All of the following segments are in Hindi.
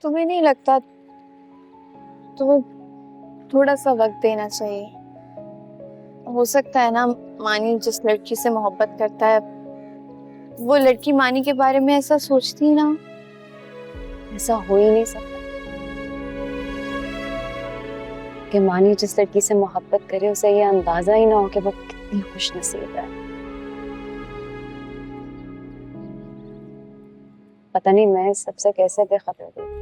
तुम्हें नहीं लगता तुम्हें थोड़ा सा वक्त देना चाहिए? हो सकता है ना, मानी जिस लड़की से मोहब्बत करता है वो लड़की मानी के बारे में ऐसा सोचती ना। ऐसा हो ही नहीं सकता कि मानी जिस लड़की से मोहब्बत करे उसे ये अंदाजा ही ना हो कि वो कितनी खुशनसीब है। पता नहीं मैं इस सबसे कैसे बेखबर हूँ।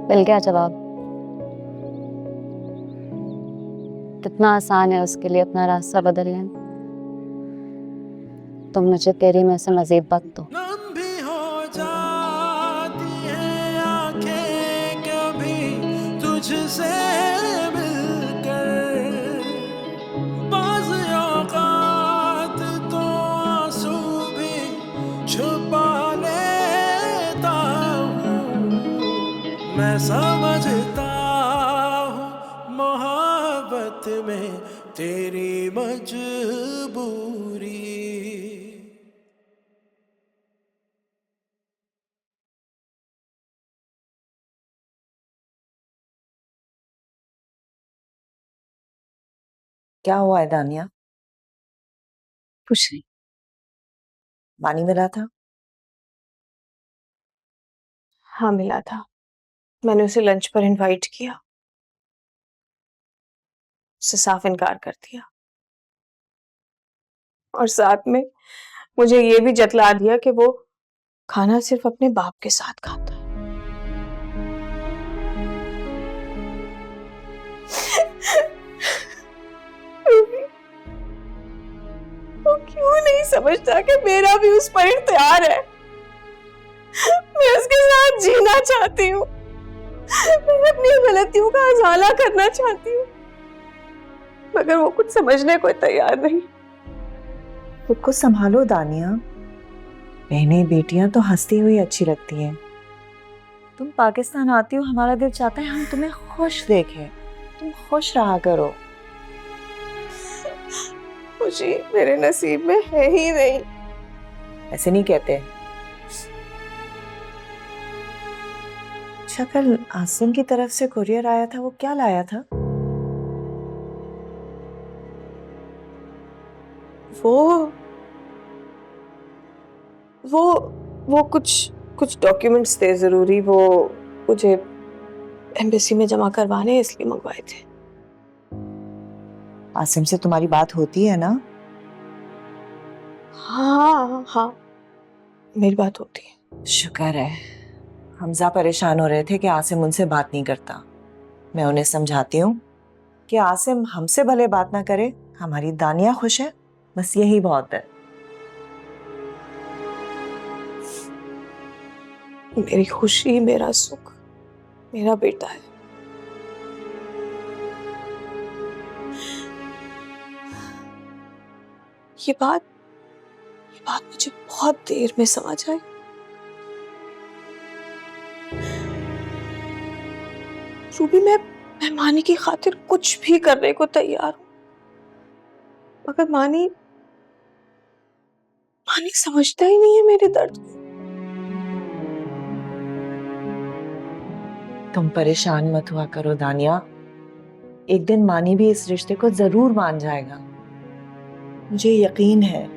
मिल गया जवाब। कितना आसान है उसके लिए अपना रास्ता बदल लेना। तुम मुझे तेरी में से मजीद वक्त दो। भी हो जाती है आंखें कभी तुझसे मिलकर, बाज़ औक़ात तो आंसू भी छुपा लेता हूँ। मैं समझता हूँ मोहब्बत में तेरी मजबूरी। क्या हुआ है दानिया? कुछ नहीं। मानी मिला था? हाँ मिला था। मैंने उसे लंच पर इनवाइट किया, उससे साफ इनकार कर दिया और साथ में मुझे ये भी जतला दिया कि वो खाना सिर्फ अपने बाप के साथ खाता है। वो क्यों नहीं समझता कि मेरा भी उस पर इख्तियार है। मैं उसके साथ जीना चाहती हूँ, मैं अपनी गलतियों का अज़ाला करना चाहती हूँ, मगर वो कुछ समझने को तैयार नहीं। खुद को संभालो दानिया। बहनें बेटियां तो हंसती हुई अच्छी लगती हैं। तुम पाकिस्तान आती हो, हमारा दिल चाहता है हम तुम्हें खुश देखें। तुम खुश रहा करो। खुशी मेरे नसीब में है ही नहीं। ऐसे नहीं कहते। अच्छा, कल आसिम की तरफ से कुरियर आया था, वो क्या लाया था? वो वो वो कुछ कुछ डॉक्यूमेंट्स थे जरूरी, वो मुझे एम्बेसी में जमा करवाने इसलिए मंगवाए थे। आसिम से तुम्हारी बात होती है ना? हाँ हाँ, मेरी बात होती है। शुक्र है। हमजा परेशान हो रहे थे कि आसिम उनसे बात नहीं करता। मैं उन्हें समझाती हूँ कि आसिम हमसे भले बात ना करे, हमारी दानिया खुश है, बस यही बहुत है। मेरी खुशी, मेरा सुख, मेरा बेटा है। ये बात ये बात मुझे बहुत देर में समझ आई। रूबी, मैं मानी की खातिर कुछ भी करने को तैयार हूँ, मगर मानी मानी समझता ही नहीं है मेरे दर्द को। तुम परेशान मत हुआ करो दानिया। एक दिन मानी भी इस रिश्ते को जरूर मान जाएगा, मुझे यकीन है।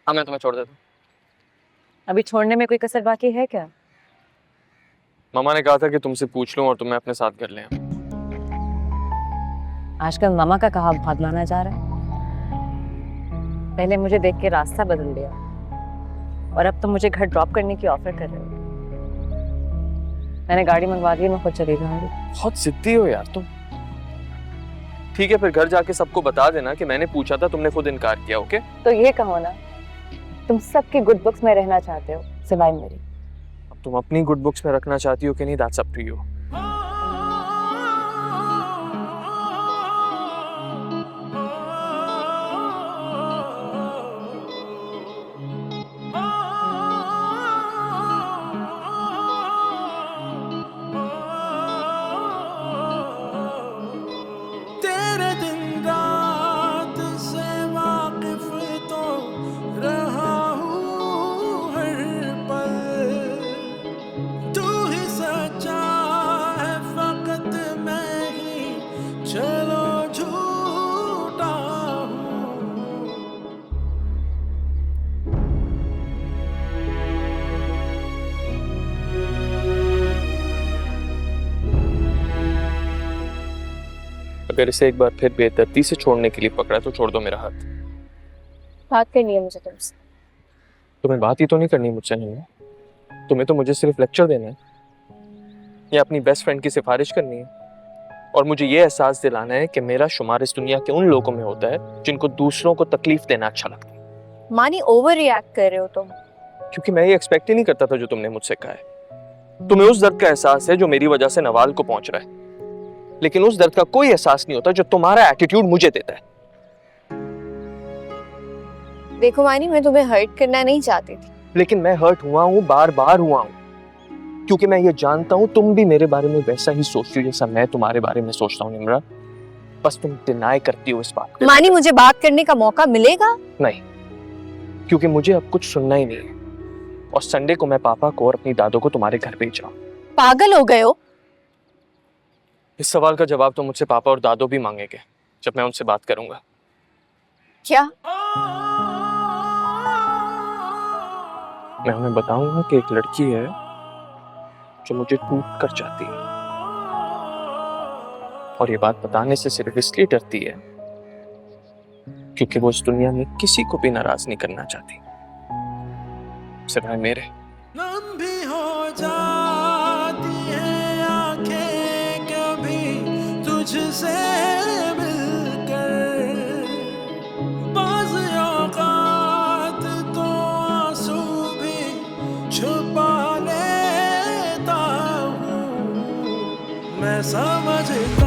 हाँ मैं तुम्हें छोड़ देता हूँ। अभी छोड़ने में कोई कसर बाकी है क्या? मामा ने कहा था कि तुमसे पूछ लूं और तुम्हें अपने साथ कर लें। आजकल मामा का कहा बहुत माना जा रहा है। पहले मुझे देख के रास्ता बदल दिया और अब तुम मुझे घर ड्रॉप करने की ऑफर कर रहे हो। मैंने गाड़ी मंगवा दी, मैं खुद चली जाऊंगी। बहुत जिद्दी हो यार तुम। ठीक है फिर घर जाके सबको बता देना कि मैंने पूछा था, तुमने खुद इनकार किया। ओके? तो ये कहो ना, तुम सबकी गुड बुक्स में रहना चाहते हो सिवाय मेरी। अब तुम अपनी गुड बुक्स में रखना चाहती हो कि नहीं, दैट्स अप टू यू। तेरे दिन रात से वाकिफ तो रहा हूँ हर पल, तू ही सच्चा है फकत मैं ही चलो झूठा हूँ। अगर इसे एक बार फिर बेदर्दी से छोड़ने के लिए पकड़ा तो छोड़ दो मेरा हाथ। बात करनी है मुझे तुमसे। तुम्हें बात ही तो नहीं करनी मुझसे। नहीं, तुम्हें तो मुझे सिर्फ लेक्चर देना है या अपनी बेस्ट फ्रेंड की सिफारिश करनी है और मुझे ये एहसास दिलाना है कि मेरा शुमार इस दुनिया के उन लोगों में होता है जिनको दूसरों को तकलीफ देना अच्छा लगता है। मानी ओवर रिएक्ट कर रहे हो तुम। क्योंकि मैं ये एक्सपेक्ट ही नहीं करता था जो तुमने मुझसे कहा है। तुम्हें उस दर्द का एहसास है जो मेरी वजह से नवाल को पहुंच रहा है, लेकिन उस दर्द का कोई एहसास नहीं होता जो तुम्हारा एटीट्यूड मुझे देता है। देखो मानी, मैं तुम्हें हर्ट करना नहीं चाहती थी, लेकिन मैं हर्ट हुआ हूं, बार बार हुआ हूं, क्योंकि मैं ये जानता हूं तुम भी मेरे बारे में वैसा ही सोचती हो जैसा मैं तुम्हारे बारे में सोचता हूं निम्रा। बस तुम डिनाई करती हो इस बात को। मानी मुझे बात करने का मौका मिलेगा? नहीं, क्योंकि मुझे अब कुछ सुनना ही नहीं है और संडे को मैं पापा को और अपनी दादो को तुम्हारे घर भेज रहा हूं। पागल हो गए हो? इस सवाल का जवाब तो मुझसे पापा और दादो भी मांगेंगे जब मैं उनसे बात करूंगा। क्या? मैं उन्हें बताऊंगा कि एक लड़की है जो मुझे टूट कर चाहती है और ये बात बताने से सिर्फ इसलिए डरती है क्योंकि वो इस दुनिया में किसी को भी नाराज नहीं करना चाहती सिवाय मेरे। नम भी हो जाती है आंखें कभी तुझसे मिलकर, बाज़ औक़ात तो आंसू भी छुपा लेता हूँ। मैं समझता